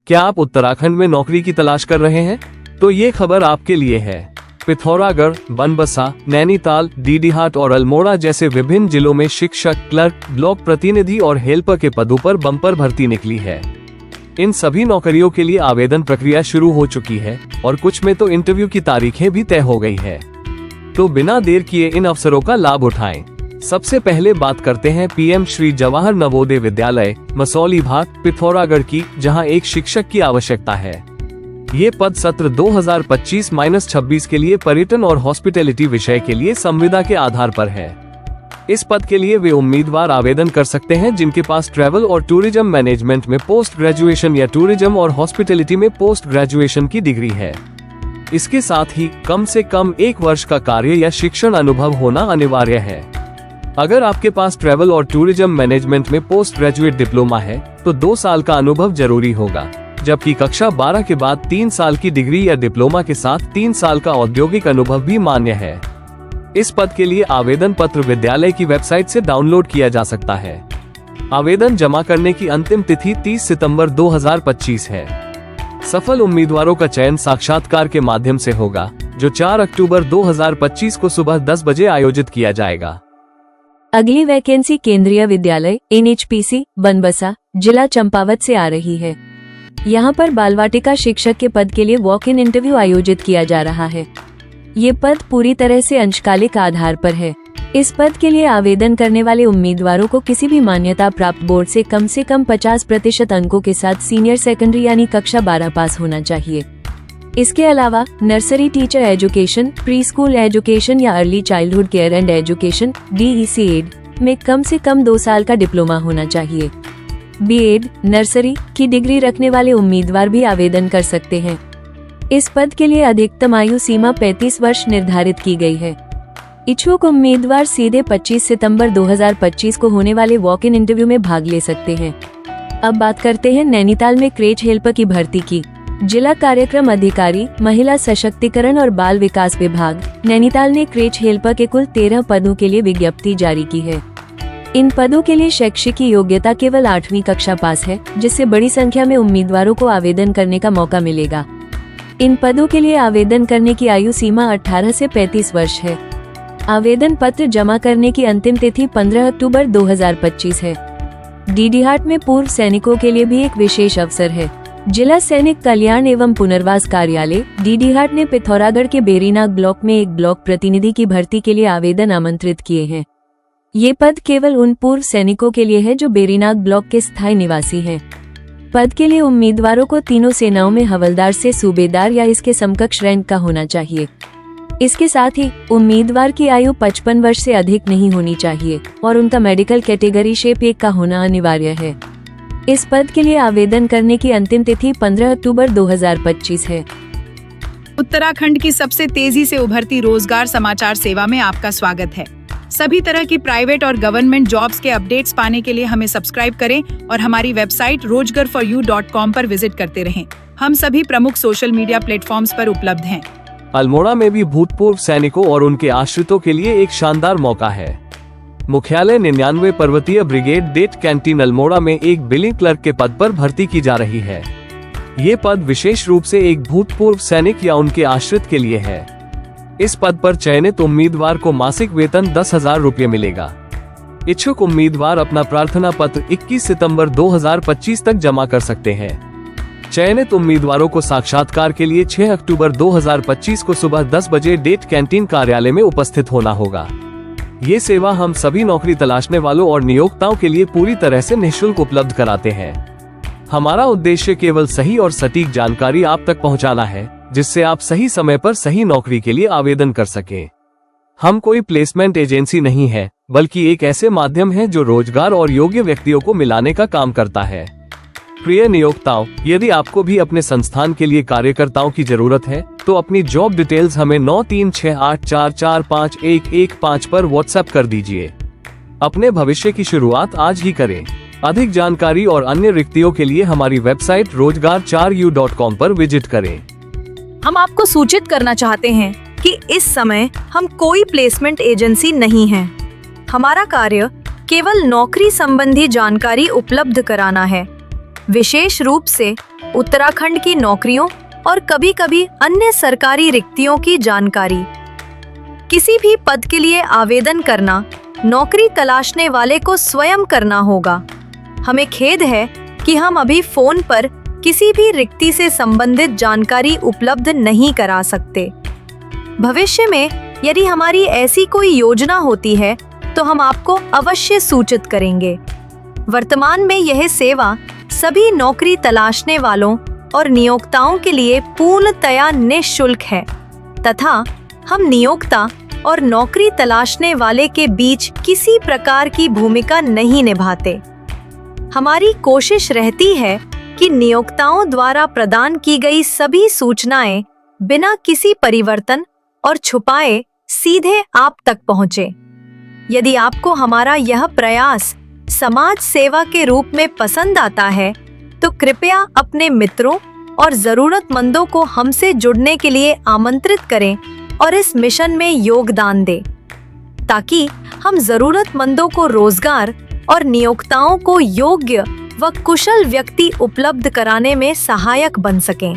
क्या आप उत्तराखंड में नौकरी की तलाश कर रहे हैं? तो ये खबर आपके लिए है। पिथौरागढ़, बनबसा, नैनीताल, डीडीहाट और अल्मोड़ा जैसे विभिन्न जिलों में शिक्षक, क्लर्क, ब्लॉक प्रतिनिधि और हेल्पर के पदों पर बम्पर भर्ती निकली है। इन सभी नौकरियों के लिए आवेदन प्रक्रिया शुरू हो चुकी है और कुछ में तो इंटरव्यू की तारीखें भी तय हो गई है। तो बिना देर किए इन अवसरों का लाभ उठाएं। सबसे पहले बात करते हैं पीएम श्री जवाहर नवोदय विद्यालय, मसौली भाग, पिथौरागढ़ की, जहां एक शिक्षक की आवश्यकता है। ये पद सत्र 2025-26 के लिए पर्यटन और हॉस्पिटैलिटी विषय के लिए संविदा के आधार पर है। इस पद के लिए वे उम्मीदवार आवेदन कर सकते हैं जिनके पास ट्रैवल और टूरिज्म मैनेजमेंट में पोस्ट ग्रेजुएशन या टूरिज्म और हॉस्पिटैलिटी में पोस्ट ग्रेजुएशन की डिग्री है। इसके साथ ही कम से कम 1 वर्ष का कार्य या शिक्षण अनुभव होना अनिवार्य है। अगर आपके पास ट्रैवल और टूरिज्म मैनेजमेंट में पोस्ट ग्रेजुएट डिप्लोमा है तो 2 साल का अनुभव जरूरी होगा, जबकि कक्षा 12 के बाद 3 साल की डिग्री या डिप्लोमा के साथ 3 साल का औद्योगिक अनुभव भी मान्य है। इस पद के लिए आवेदन पत्र विद्यालय की वेबसाइट से डाउनलोड किया जा सकता है। आवेदन जमा करने की अंतिम तिथि 30 सितंबर 2025 है। सफल उम्मीदवारों का चयन साक्षात्कार के माध्यम से होगा, जो 4 अक्टूबर 2025 को सुबह 10 बजे आयोजित किया जाएगा। अगली वैकेंसी केंद्रीय विद्यालय NHPC बनबसा, जिला चंपावत से आ रही है। यहाँ पर बाल वाटिका शिक्षक के पद के लिए वॉक इन इंटरव्यू आयोजित किया जा रहा है। ये पद पूरी तरह से अंशकालिक आधार पर है। इस पद के लिए आवेदन करने वाले उम्मीदवारों को किसी भी मान्यता प्राप्त बोर्ड से कम 50% अंकों के साथ सीनियर सेकेंडरी यानी कक्षा 12 पास होना चाहिए। इसके अलावा nursery teacher education, pre school education या early childhood care and education DEC-ED में कम से कम 2 साल का डिप्लोमा होना चाहिए। B.Ed नर्सरी की डिग्री रखने वाले उम्मीदवार भी आवेदन कर सकते हैं। इस पद के लिए अधिकतम आयु सीमा 35 वर्ष निर्धारित की गई है। इच्छुक उम्मीदवार सीधे 25 सितंबर 2025 को होने वाले वॉक इन इंटरव्यू में भाग ले सकते हैं। अब बात करते हैं नैनीताल में क्रेच हेल्पर की भर्ती की। जिला कार्यक्रम अधिकारी, महिला सशक्तिकरण और बाल विकास विभाग नैनीताल ने क्रेच हेल्पर के कुल 13 पदों के लिए विज्ञप्ति जारी की है। इन पदों के लिए शैक्षिक योग्यता केवल 8वीं कक्षा पास है, जिससे बड़ी संख्या में उम्मीदवारों को आवेदन करने का मौका मिलेगा। इन पदों के लिए आवेदन करने की आयु सीमा 18 से 35 वर्ष है। आवेदन पत्र जमा करने की अंतिम तिथि 15 अक्टूबर 2025 है। डीडीहाट में पूर्व सैनिकों के लिए भी एक विशेष अवसर है। जिला सैनिक कल्याण एवं पुनर्वास कार्यालय डीडीहाट ने पिथौरागढ़ के बेरीनाग ब्लॉक में एक ब्लॉक प्रतिनिधि की भर्ती के लिए आवेदन आमंत्रित किए हैं। ये पद केवल उन पूर्व सैनिकों के लिए है जो बेरीनाग ब्लॉक के स्थायी निवासी हैं। पद के लिए उम्मीदवारों को तीनों सेनाओं में हवलदार से सूबेदार या इसके समकक्ष रैंक का होना चाहिए। इसके साथ ही उम्मीदवार की आयु 55 वर्ष से अधिक नहीं होनी चाहिए और उनका मेडिकल कैटेगरी शेप 1 का होना अनिवार्य है। इस पद के लिए आवेदन करने की अंतिम तिथि 15 अक्टूबर 2025 है। उत्तराखंड की सबसे तेजी से उभरती रोजगार समाचार सेवा में आपका स्वागत है। सभी तरह की प्राइवेट और गवर्नमेंट जॉब्स के अपडेट्स पाने के लिए हमें सब्सक्राइब करें और हमारी वेबसाइट rojgarforyou.com पर विजिट करते रहें। हम सभी प्रमुख सोशल मीडिया प्लेटफॉर्म्स पर उपलब्ध हैं। अल्मोड़ा में भी भूतपूर्व सैनिकों और उनके आश्रितों के लिए एक शानदार मौका है। मुख्यालय 99 पर्वतीय ब्रिगेड डेट कैंटीन अल्मोड़ा में एक बिलिंग क्लर्क के पद पर भर्ती की जा रही है। ये पद विशेष रूप से एक भूतपूर्व सैनिक या उनके आश्रित के लिए है। इस पद पर चयनित उम्मीदवार को मासिक वेतन 10,000 रुपये मिलेगा। इच्छुक उम्मीदवार अपना प्रार्थना पत्र 21 सितंबर 2025 तक जमा कर सकते हैं। चयनित उम्मीदवारों को साक्षात्कार के लिए 6 अक्टूबर 2025 को सुबह 10 बजे डेट कैंटीन कार्यालय में उपस्थित होना होगा। ये सेवा हम सभी नौकरी तलाशने वालों और नियोक्ताओं के लिए पूरी तरह से निःशुल्क उपलब्ध कराते हैं। हमारा उद्देश्य केवल सही और सटीक जानकारी आप तक पहुंचाना है, जिससे आप सही समय पर सही नौकरी के लिए आवेदन कर सकें। हम कोई प्लेसमेंट एजेंसी नहीं है, बल्कि एक ऐसे माध्यम है जो रोजगार और योग्य व्यक्तियों को मिलाने का काम करता है। प्रिय नियोक्ताओं, यदि आपको भी अपने संस्थान के लिए कार्यकर्ताओं की जरूरत है तो अपनी जॉब डिटेल्स हमें 9368445115 पर व्हाट्सएप कर दीजिए। अपने भविष्य की शुरुआत आज ही करें। अधिक जानकारी और अन्य रिक्तियों के लिए हमारी वेबसाइट rojgar4u.com पर विजिट करें। हम आपको सूचित करना चाहते हैं कि इस समय हम कोई प्लेसमेंट एजेंसी नहीं है। हमारा कार्य केवल नौकरी संबंधी जानकारी उपलब्ध कराना है। विशेष रूप से उत्तराखंड की नौकरियों और कभी-कभी अन्य सरकारी रिक्तियों की जानकारी। किसी भी पद के लिए आवेदन करना नौकरी तलाशने वाले को स्वयं करना होगा। हमें खेद है कि हम अभी फोन पर किसी भी रिक्ति से संबंधित जानकारी उपलब्ध नहीं करा सकते। भविष्य में यदि हमारी ऐसी कोई योजना होती है तो हम आपको अवश्य सूचित करेंगे। वर्तमान में यह सेवा सभी नौकरी तलाशने वालों और नियोक्ताओं के लिए पूर्णतया निःशुल्क है तथा हम नियोक्ता और नौकरी तलाशने वाले के बीच किसी प्रकार की भूमिका नहीं निभाते। हमारी कोशिश रहती है कि नियोक्ताओं द्वारा प्रदान की गई सभी सूचनाएं बिना किसी परिवर्तन और छुपाए सीधे आप तक पहुंचे। यदि आपको हमारा यह प्रयास समाज सेवा के रूप में पसंद आता है तो कृपया अपने मित्रों और जरूरतमंदों को हमसे जुड़ने के लिए आमंत्रित करें और इस मिशन में योगदान दें ताकि हम जरूरतमंदों को रोजगार और नियोक्ताओं को योग्य व कुशल व्यक्ति उपलब्ध कराने में सहायक बन सकें।